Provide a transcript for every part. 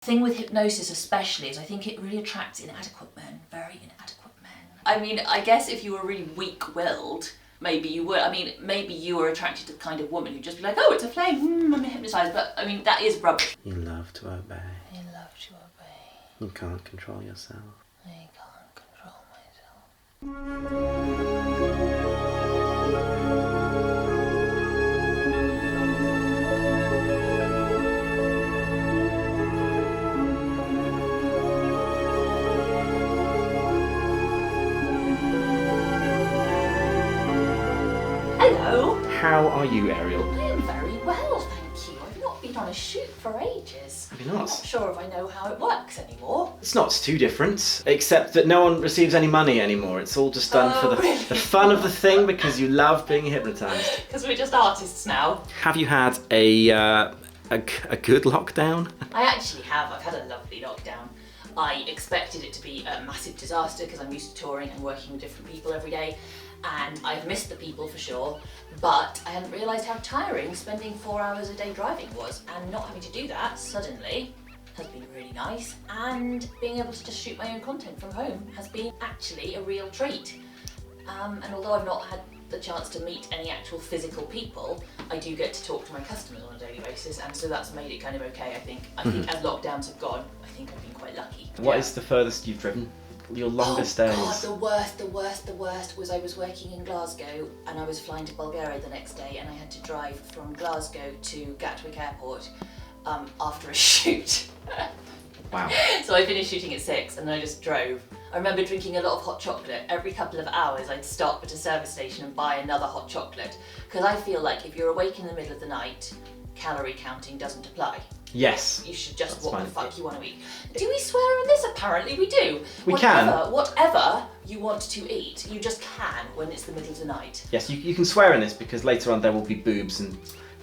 thing with hypnosis especially is I think it really attracts inadequate men, very inadequate men. I mean, I guess if you were really weak-willed, maybe you would. I mean, maybe you were attracted to the kind of woman who'd just be like, oh, it's a flame, I'm hypnotised. But, I mean, that is rubbish. You love to obey. You love to obey. You can't control yourself. I can't control myself. Hello. How are you, Ariel? I am very well, thank you. I've not been on a shoot for ages. Have you not? I'm not sure if I know how it works anymore. It's not too different, except that no one receives any money anymore. It's all just done for the fun of the thing because you love being hypnotised. Because we're just artists now. Have you had a good lockdown? I actually have. I've had a lovely lockdown. I expected it to be a massive disaster because I'm used to touring and working with different people every day. And I've missed the people for sure, but I hadn't realised how tiring spending 4 hours a day driving was, and not having to do that suddenly has been really nice, and being able to just shoot my own content from home has been actually a real treat. And although I've not had the chance to meet any actual physical people, I do get to talk to my customers on a daily basis, and so that's made it kind of okay, I think. I think as lockdowns have gone, I think I've been quite lucky. What is the furthest you've driven? Your longest days? Oh God, the worst was I was working in Glasgow and I was flying to Bulgaria the next day, and I had to drive from Glasgow to Gatwick Airport after a shoot. Wow. So I finished shooting at 6 and then I just drove. I remember drinking a lot of hot chocolate. Every couple of hours I'd stop at a service station and buy another hot chocolate, because I feel like if you're awake in the middle of the night, calorie counting doesn't apply. Yes. You should just That's what fine. the fuck you want to eat. Do we swear on this? Apparently we do. We can. Whatever you want to eat, you just can when it's the middle of the night. Yes, you can swear in this because later on there will be boobs, and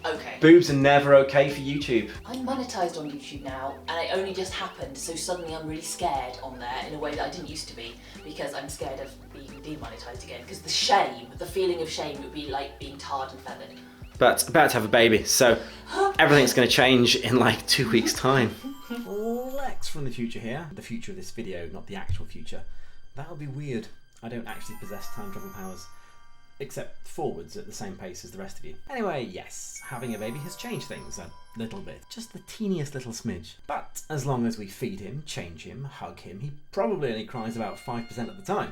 Okay. boobs are never okay for YouTube. I'm monetized on YouTube now, and it only just happened, so suddenly I'm really scared on there in a way that I didn't used to be, because I'm scared of being demonetized again, because the shame, the feeling of shame would be like being tarred and feathered. But about to have a baby, so everything's going to change in like 2 weeks' time. Lex from the future here. The future of this video, not the actual future. That would be weird. I don't actually possess time travel powers, except forwards at the same pace as the rest of you. Anyway, yes, having a baby has changed things a little bit. Just the teeniest little smidge. But as long as we feed him, change him, hug him, he probably only cries about 5% of the time.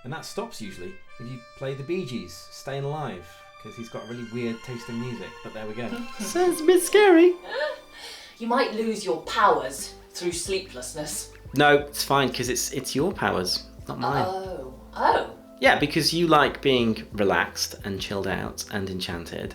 And that stops usually if you play the Bee Gees, Staying Alive, because he's got really weird taste in music, but there we go. Sounds a bit scary. You might lose your powers through sleeplessness. No, it's fine, because it's your powers, not mine. Oh. Yeah, because you like being relaxed and chilled out and enchanted.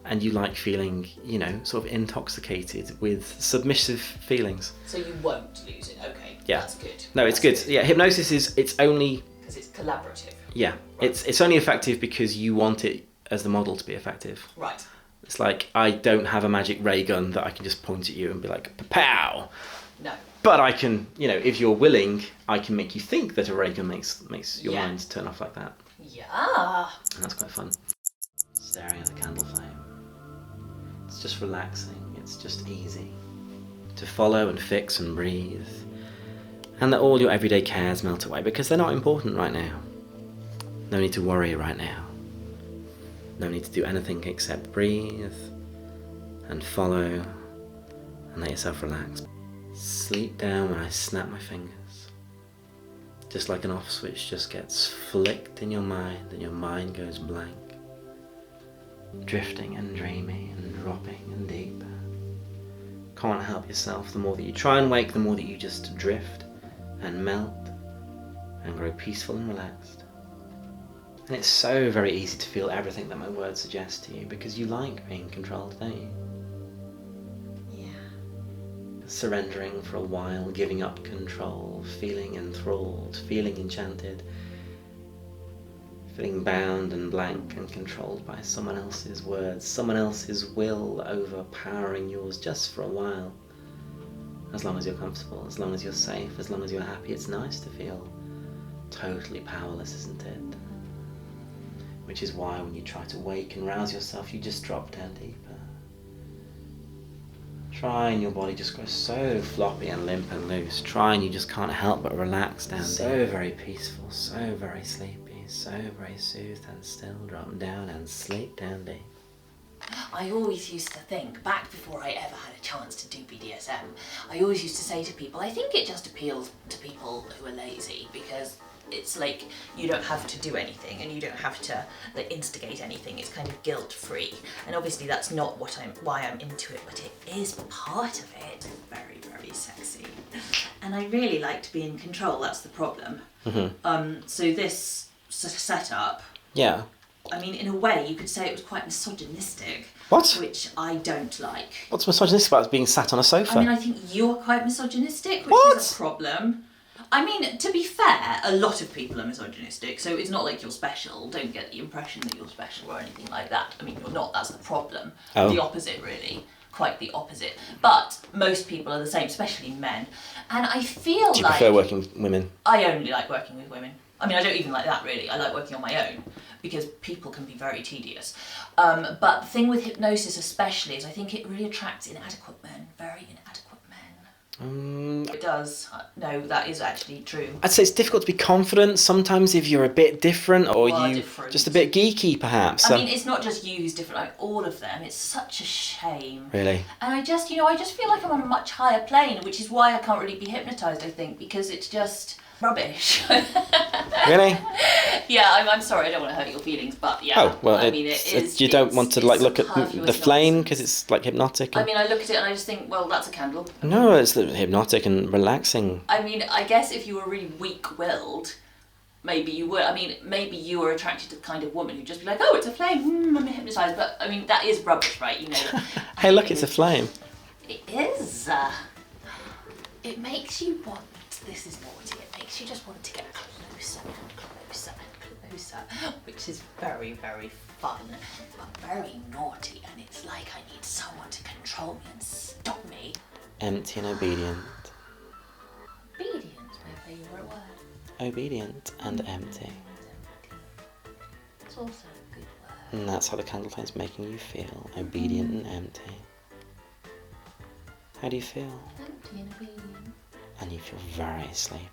And you like feeling, you know, sort of intoxicated with submissive feelings. So you won't lose it, okay. Yeah. That's good. No, it's good. Yeah, hypnosis it's only... Because it's collaborative. Yeah, right. It's only effective because you want it as the model to be effective. Right. It's like, I don't have a magic ray gun that I can just point at you and be like, pow! No. But I can, you know, if you're willing, I can make you think that a ray gun makes your mind turn off like that. Yeah. And that's quite fun. Staring at the candle flame. It's just relaxing, it's just easy to follow and fix and breathe. And that all your everyday cares melt away because they're not important right now. No need to worry right now. No need to do anything except breathe and follow and let yourself relax. Sleep down when I snap my fingers. Just like an off switch just gets flicked in your mind and your mind goes blank. Drifting and dreamy and dropping and deeper. Can't help yourself. The more that you try and wake, the more that you just drift and melt and grow peaceful and relaxed. And it's so very easy to feel everything that my words suggest to you because you like being controlled, don't you? Yeah. Surrendering for a while, giving up control, feeling enthralled, feeling enchanted, feeling bound and blank and controlled by someone else's words, someone else's will overpowering yours just for a while. As long as you're comfortable, as long as you're safe, as long as you're happy, it's nice to feel totally powerless, isn't it? Which is why when you try to wake and rouse yourself, you just drop down deeper. Try and your body just goes so floppy and limp and loose. Try and you just can't help but relax down deep. So very peaceful, so very sleepy, so very soothed and still. Drop down and sleep down deep. I always used to think, back before I ever had a chance to do BDSM, I always used to say to people, I think it just appeals to people who are lazy, because it's like you don't have to do anything and you don't have to like instigate anything. It's kind of guilt-free, and obviously that's not why I'm into it, but it is part of it. Very, very sexy, and I really like to be in control. That's the problem. So this setup, yeah, I mean, in a way, you could say it was quite misogynistic. What? Which I don't like. What's misogynistic about being sat on a sofa? I mean, I think you're quite misogynistic, which What? is a problem. I mean, to be fair, a lot of people are misogynistic, so it's not like you're special. Don't get the impression that you're special or anything like that. I mean, you're not, that's the problem. Oh. The opposite, really. Quite the opposite. But most people are the same, especially men. And I feel Do you like... prefer working with women? I only like working with women. I mean, I don't even like that, really. I like working on my own, because people can be very tedious. But the thing with hypnosis especially is I think it really attracts inadequate men, very inadequate men. It does. No, that is actually true. I'd say it's difficult to be confident sometimes if you're a bit different or You are you different. just a bit geeky perhaps. I mean, it's not just you who's different, like all of them. It's such a shame. Really? And I just feel like I'm on a much higher plane, which is why I can't really be hypnotised, I think, because it's just rubbish. Really? Yeah, I'm sorry, I don't want to hurt your feelings, but yeah. Oh, well, I mean, it is. You don't want to like look at superfluous the flame nonsense. because it's like hypnotic. I mean, I look at it and I just think, well, that's a candle. No, it's hypnotic and relaxing. I mean, I guess if you were really weak-willed, maybe you would. I mean, maybe you were attracted to the kind of woman who'd just be like, oh, it's a flame, I'm hypnotised. But, I mean, that is rubbish, right? You know that. Hey, look, it's a flame. It is. It makes you want, this is naughty, it makes you just want to get closer and closer and closer, which is very, very fun, but very naughty, and it's like I need someone to control me and stop me. Empty and obedient. Obedience, my favourite word. Obedient and empty. It's also a good word. And that's how the candle flame's making you feel. Obedient and empty. How do you feel? Empty and obedient. And you feel very sleepy.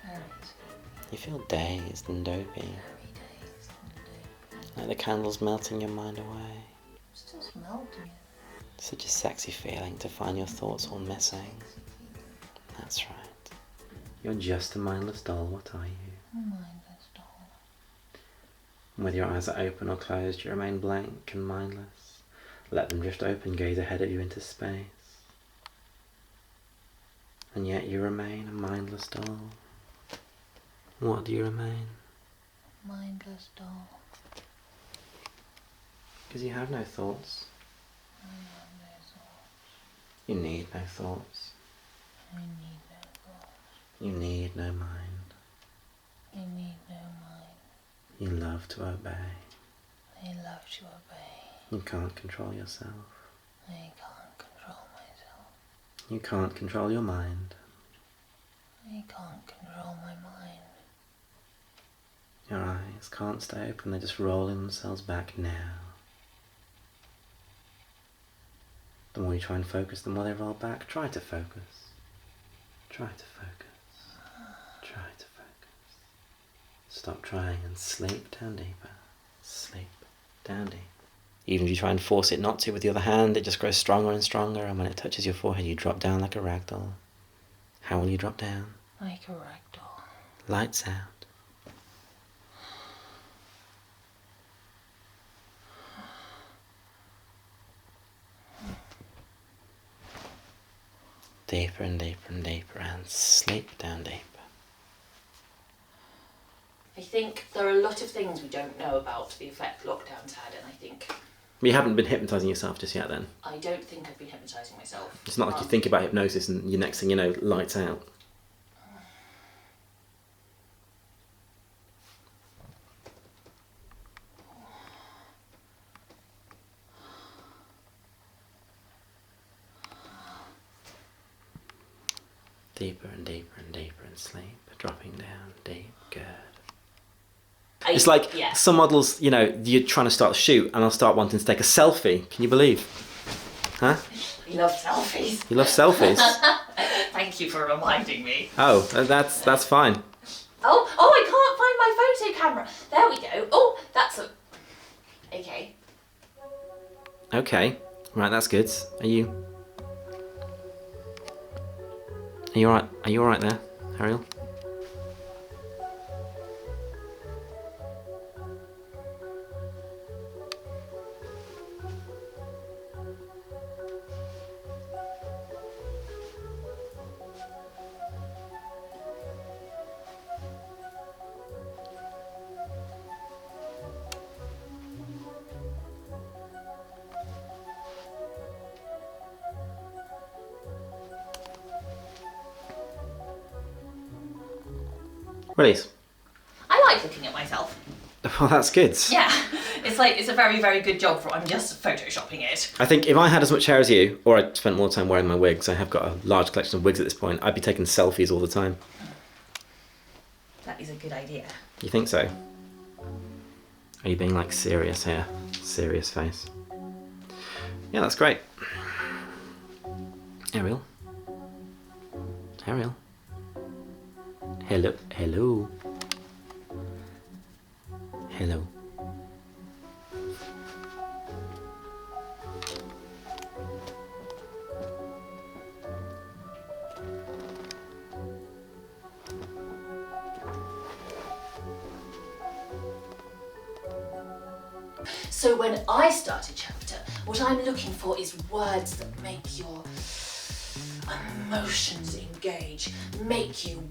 Very sleepy. You feel dazed and dopey. Very dazed and dopey. Like the candle's melting your mind away. It's just melting. Such a sexy feeling to find your thoughts all missing. That's right. You're just a mindless doll, what are you? A mindless doll. Whether your eyes are open or closed, you remain blank and mindless. Let them drift open, gaze ahead of you into space. And yet you remain a mindless doll. What do you remain? Mindless doll. Because you have no thoughts. I have no thoughts. You need no thoughts. I need no thoughts. You need no mind. I need no mind. You love to obey. I love to obey. You can't control yourself. I can't control myself. You can't control your mind. I can't control my mind. Your eyes can't stay open, they're just rolling themselves back now. The more you try and focus, the more they roll back. Try to focus. Try to focus. Try to focus. Stop trying and sleep down deeper. Sleep down deep. Even if you try and force it not to with the other hand, it just grows stronger and stronger, and when it touches your forehead, you drop down like a rag doll. How will you drop down? Like a rag doll. Lights out. Deeper and deeper and deeper, and sleep down deeper. I think there are a lot of things we don't know about the effect lockdown's had, and I think... But you haven't been hypnotising yourself just yet then? I don't think I've been hypnotising myself. It's not like you think about hypnosis and your next thing you know, lights out. Deeper and deeper and deeper and sleep, dropping down deep, good. It's like some models, you know, you're trying to start a shoot and I'll start wanting to take a selfie. Can you believe? Huh? He loves selfies. You love selfies? Thank you for reminding me. Oh, that's fine. Oh, I can't find my photo camera. There we go. Oh, that's a... Okay. Okay. Right, that's good. Are you alright? Are you alright there, Ariel? Release. I like looking at myself. Well, that's good. Yeah, it's a very, very good job for I'm just photoshopping it. I think if I had as much hair as you, or I spent more time wearing my wigs, I have got a large collection of wigs at this point, I'd be taking selfies all the time. That is a good idea. You think so? Are you being like serious here? Serious face. Yeah, that's great. Ariel? Ariel? Hello? Hello? Hello? So when I start a chapter, what I'm looking for is words that make your emotions engage, make you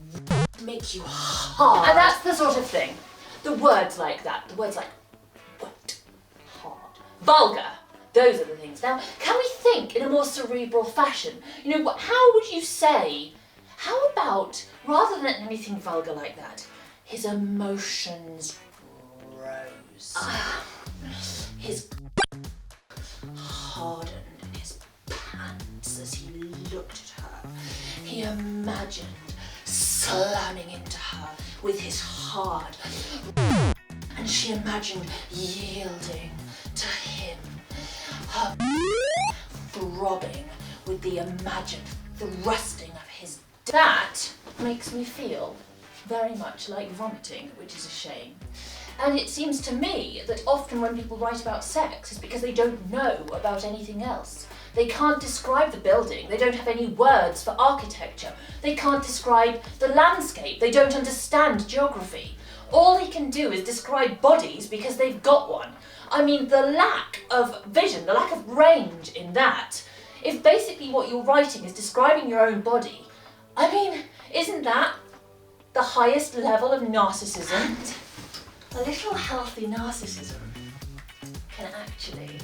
hard. And that's the sort of thing. The words like that, the words like wet, hard, vulgar, those are the things. Now, can we think in a more cerebral fashion? You know, how would you say, how about, rather than anything vulgar like that, his emotions rose. His hardened in his pants as he looked at her. He imagined slamming into her with his hard, and she imagined yielding to him, her throbbing with the imagined thrusting of his. That makes me feel very much like vomiting, which is a shame. And it seems to me that often when people write about sex, it's because they don't know about anything else. They can't describe the building, they don't have any words for architecture, they can't describe the landscape, they don't understand geography. All they can do is describe bodies because they've got one. I mean, the lack of vision, the lack of range in that, if basically what you're writing is describing your own body, I mean, isn't that the highest level of narcissism? A little healthy narcissism can actually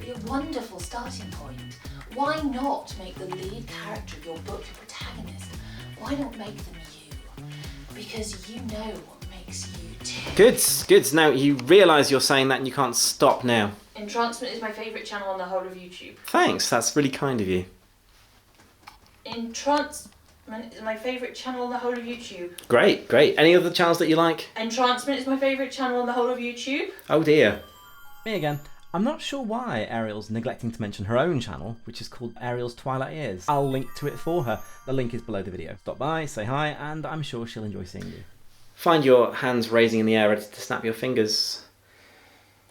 be a wonderful starting point. Why not make the lead character of your book your protagonist? Why not make them you? Because you know what makes you tick. Good. Now, you realise you're saying that and you can't stop now. Entrancement is my favourite channel on the whole of YouTube. Thanks, that's really kind of you. Entrancement is my favourite channel on the whole of YouTube. Great. Any other channels that you like? Entrancement is my favourite channel on the whole of YouTube. Oh dear. Me again. I'm not sure why Ariel's neglecting to mention her own channel, which is called Ariel's Twilight Ears. I'll link to it for her. The link is below the video. Stop by, say hi, and I'm sure she'll enjoy seeing you. Find your hands raising in the air ready to snap your fingers.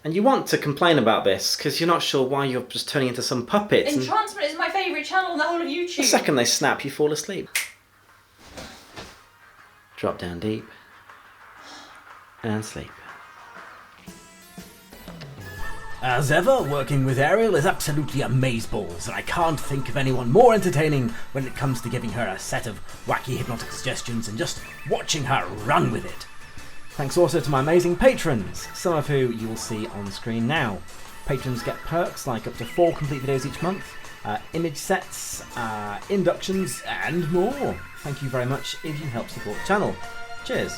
And you want to complain about this, because you're not sure why you're just turning into some puppet. Entrancement is my favourite channel on the whole of YouTube. The second they snap, you fall asleep. Drop down deep. And sleep. As ever, working with Ariel is absolutely amazeballs, and I can't think of anyone more entertaining when it comes to giving her a set of wacky hypnotic suggestions and just watching her run with it. Thanks also to my amazing patrons, some of who you will see on screen now. Patrons get perks like up to 4 complete videos each month, image sets, inductions, and more. Thank you very much if you help support the channel. Cheers.